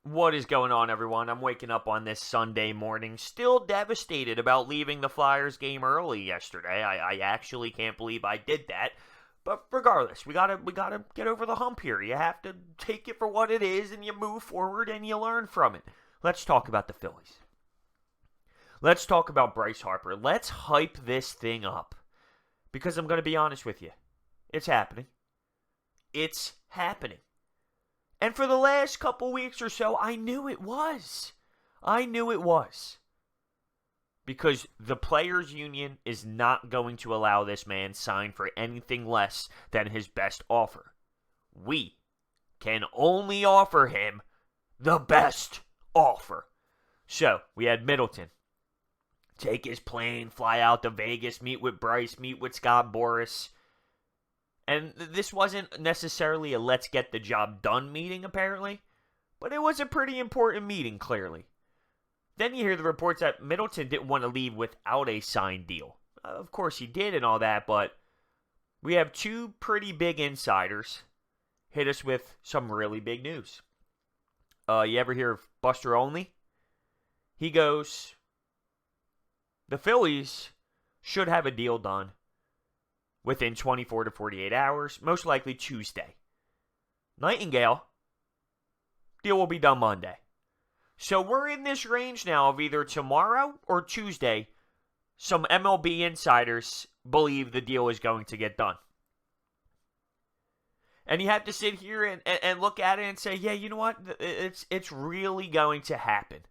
What is going on, everyone? I'm waking up on this Sunday morning, still devastated about leaving the Flyers game early yesterday. I actually can't believe I did that. But regardless, we gotta get over the hump here. You have to take it for what it is, and you move forward and you learn from it. Let's talk about the Phillies. Let's talk about Bryce Harper. Let's hype this thing up. Because I'm going to be honest with you. It's happening. It's happening. And for the last couple weeks or so, I knew it was. Because the Players Union is not going to allow this man sign for anything less than his best offer. We can only offer him the best offer. So, we had Middleton take his plane, fly out to Vegas, meet with Bryce, meet with Scott Boras. And this wasn't necessarily a let's get the job done meeting, apparently. But it was a pretty important meeting, clearly. Then you hear the reports that Middleton didn't want to leave without a signed deal. Of course he did and all that, but we have two pretty big insiders hit us with some really big news. You ever hear of Buster Olney? He goes, the Phillies should have a deal done within 24 to 48 hours, most likely Tuesday. Nightingale, deal will be done Monday. So we're in this range now of either tomorrow or Tuesday. Some MLB insiders believe the deal is going to get done. And you have to sit here and look at it and say, yeah, you know what? It's really going to happen.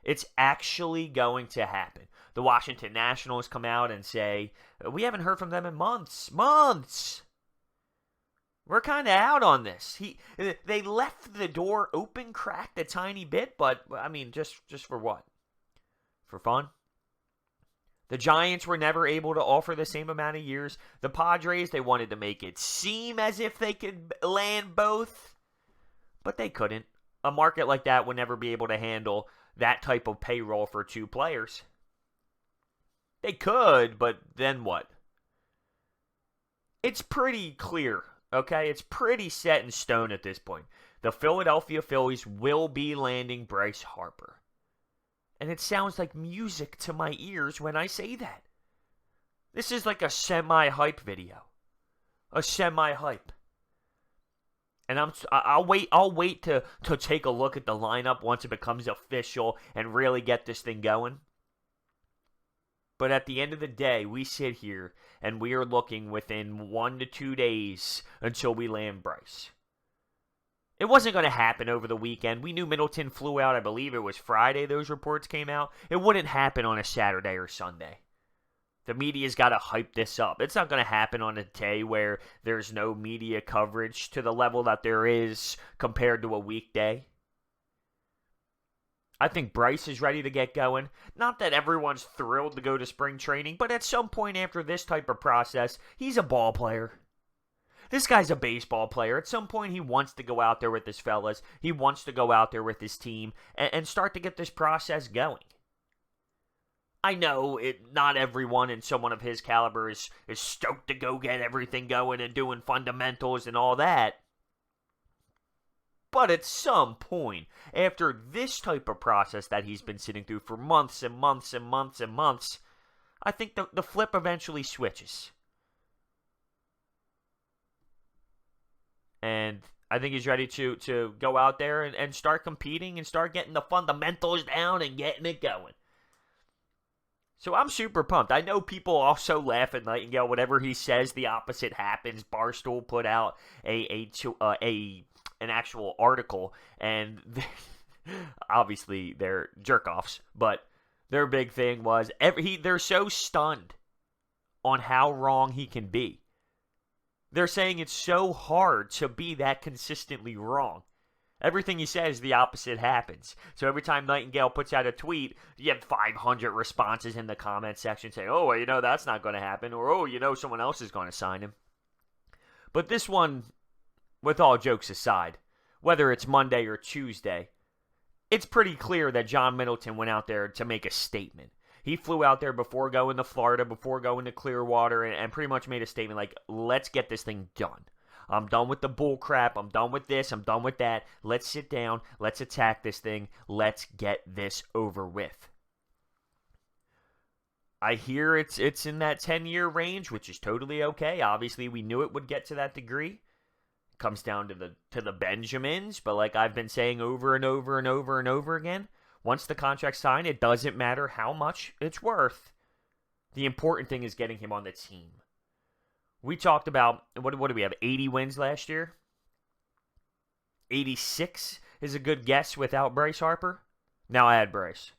It's actually going to happen. The Washington Nationals come out and say, we haven't heard from them in months. We're kind of out on this. They left the door open, cracked a tiny bit, but, I mean, just for what? For fun? The Giants were never able to offer the same amount of years. The Padres, they wanted to make it seem as if they could land both, but they couldn't. A market like that would never be able to handle that type of payroll for two players. They could, but then what? It's pretty clear, okay? It's pretty set in stone at this point. The Philadelphia Phillies will be landing Bryce Harper. And it sounds like music to my ears when I say that. This is like a semi-hype video. A semi-hype. And I'll wait to take a look at the lineup once it becomes official and really get this thing going. But at the end of the day, we sit here and we are looking within 1 to 2 days until we land Bryce. It wasn't going to happen over the weekend. We knew Middleton flew out, I believe it was Friday those reports came out. It wouldn't happen on a Saturday or Sunday. The media's got to hype this up. It's not going to happen on a day where there's no media coverage to the level that there is compared to a weekday. I think Bryce is ready to get going. Not that everyone's thrilled to go to spring training, but at some point after this type of process, he's a ball player. This guy's a baseball player. At some point, he wants to go out there with his fellas. He wants to go out there with his team and start to get this process going. I know not everyone in someone of his caliber is stoked to go get everything going and doing fundamentals and all that. But at some point, after this type of process that he's been sitting through for months and months and months and months, I think the flip eventually switches. And I think he's ready to go out there and start competing and start getting the fundamentals down and getting it going. So I'm super pumped. I know people also laugh at Nightingale. Whatever he says, the opposite happens. Barstool put out an actual article, and obviously they're jerk-offs, but their big thing was they're so stunned on how wrong he can be. They're saying it's so hard to be that consistently wrong. Everything he says, the opposite happens. So every time Nightingale puts out a tweet, you have 500 responses in the comment section saying, oh, well, you know, that's not going to happen, or, oh, you know, someone else is going to sign him. But this one, with all jokes aside, whether it's Monday or Tuesday, it's pretty clear that John Middleton went out there to make a statement. He flew out there before going to Florida, before going to Clearwater, and pretty much made a statement like, let's get this thing done. I'm done with the bull crap. I'm done with this. I'm done with that. Let's sit down. Let's attack this thing. Let's get this over with. I hear it's in that 10-year range, which is totally okay. Obviously, we knew it would get to that degree. It comes down to the Benjamins, but like I've been saying over and over and over and over again, once the contract's signed, it doesn't matter how much it's worth. The important thing is getting him on the team. We talked about, what do we have, 80 wins last year? 86 is a good guess without Bryce Harper. Now add Bryce.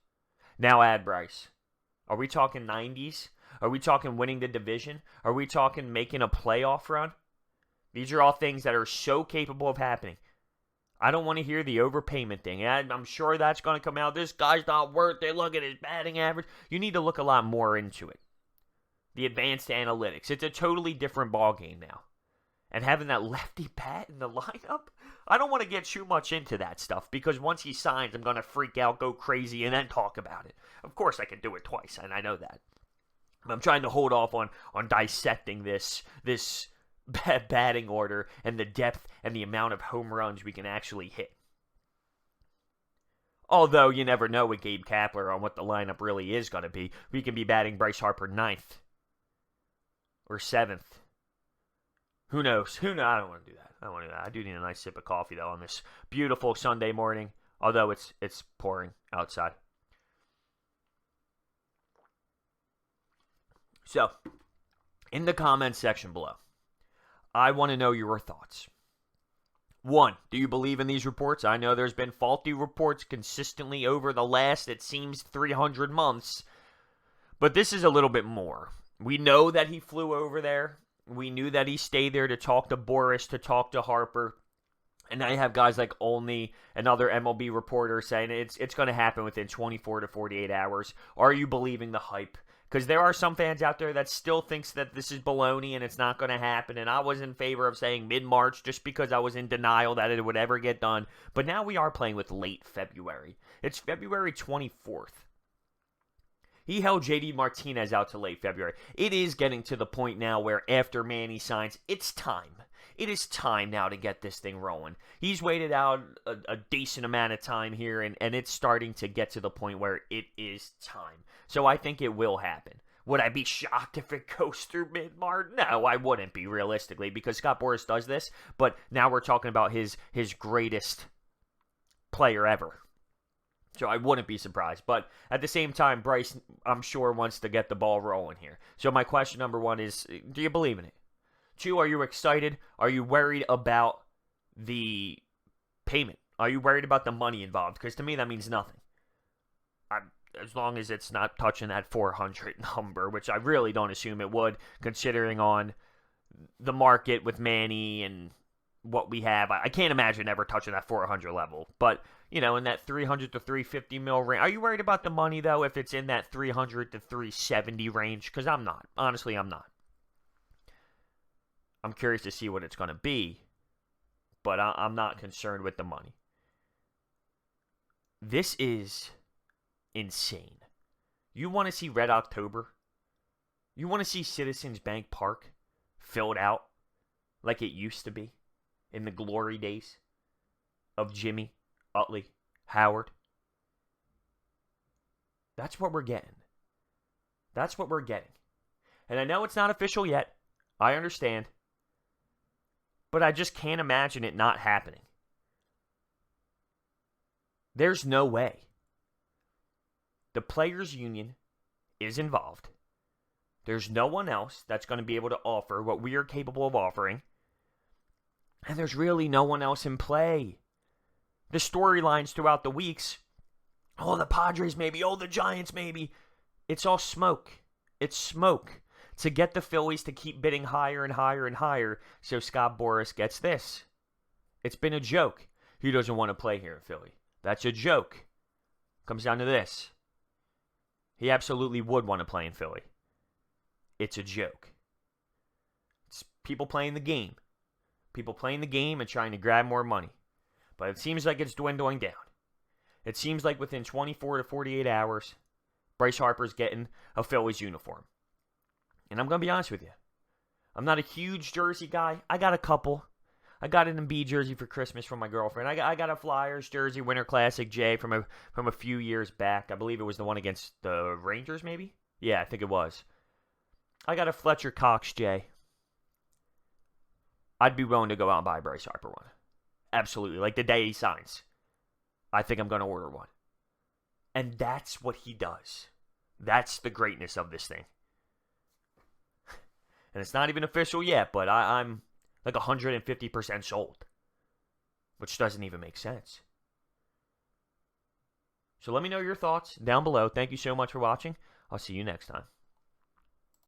Are we talking 90s? Are we talking winning the division? Are we talking making a playoff run? These are all things that are so capable of happening. I don't want to hear the overpayment thing. I'm sure that's going to come out. This guy's not worth it. Look at his batting average. You need to look a lot more into it. The advanced analytics. It's a totally different ballgame now. And having that lefty bat in the lineup, I don't want to get too much into that stuff because once he signs, I'm going to freak out, go crazy, and then talk about it. Of course, I can do it twice, and I know that. I'm trying to hold off on dissecting this batting order and the depth and the amount of home runs we can actually hit. Although you never know with Gabe Kapler on what the lineup really is going to be. We can be batting Bryce Harper 9th or 7th. Who knows? I don't want to do that. I do need a nice sip of coffee, though, on this beautiful Sunday morning, although it's pouring outside. So, in the comments section below, I want to know your thoughts. 1, do you believe in these reports? I know there's been faulty reports consistently over the last, it seems, 300 months, but this is a little bit more. We know that he flew over there. We knew that he stayed there to talk to Boris, to talk to Harper. And now you have guys like Olney and other MLB reporters saying it's going to happen within 24 to 48 hours. Are you believing the hype? Because there are some fans out there that still thinks that this is baloney and it's not going to happen. And I was in favor of saying mid-March just because I was in denial that it would ever get done. But now we are playing with late February. It's February 24th. He held J.D. Martinez out to late February. It is getting to the point now where after Manny signs, it's time. It is time now to get this thing rolling. He's waited out a decent amount of time here, and it's starting to get to the point where it is time. So I think it will happen. Would I be shocked if it goes through mid-March? No, I wouldn't be, realistically, because Scott Boras does this. But now we're talking about his greatest player ever. So I wouldn't be surprised. But at the same time, Bryce, I'm sure, wants to get the ball rolling here. So my question number 1 is, do you believe in it? 2, are you excited? Are you worried about the payment? Are you worried about the money involved? Because to me, that means nothing. As long as it's not touching that 400 number, which I really don't assume it would, considering on the market with Manny and what we have. I can't imagine ever touching that 400 level. But, you know, in that 300 to 350 mil range. Are you worried about the money, though, if it's in that 300 to 370 range? Because I'm not. Honestly, I'm not. I'm curious to see what it's going to be, but I'm not concerned with the money. This is insane. You want to see Red October? You want to see Citizens Bank Park filled out like it used to be in the glory days of Jimmy, Utley, Howard? That's what we're getting. That's what we're getting. And I know it's not official yet. I understand. But I just can't imagine it not happening. There's no way. The Players Union is involved. There's no one else that's going to be able to offer what we are capable of offering. And there's really no one else in play. The storylines throughout the weeks, oh, the Padres maybe, oh, the Giants maybe. It's all smoke. It's smoke to get the Phillies to keep bidding higher and higher and higher so Scott Boras gets this. It's been a joke. He doesn't want to play here in Philly. That's a joke. Comes down to this. He absolutely would want to play in Philly. It's a joke. It's people playing the game. People playing the game and trying to grab more money. But it seems like it's dwindling down. It seems like within 24 to 48 hours, Bryce Harper's getting a Phillies uniform. And I'm going to be honest with you. I'm not a huge jersey guy. I got a couple. I got an Embiid jersey for Christmas from my girlfriend. I got a Flyers jersey, Winter Classic J from a few years back. I believe it was the one against the Rangers, maybe? Yeah, I think it was. I got a Fletcher Cox J. I'd be willing to go out and buy a Bryce Harper one. Absolutely. Like the day he signs. I think I'm going to order one. And that's what he does. That's the greatness of this thing. And it's not even official yet, but I'm like 150% sold. Which doesn't even make sense. So let me know your thoughts down below. Thank you so much for watching. I'll see you next time.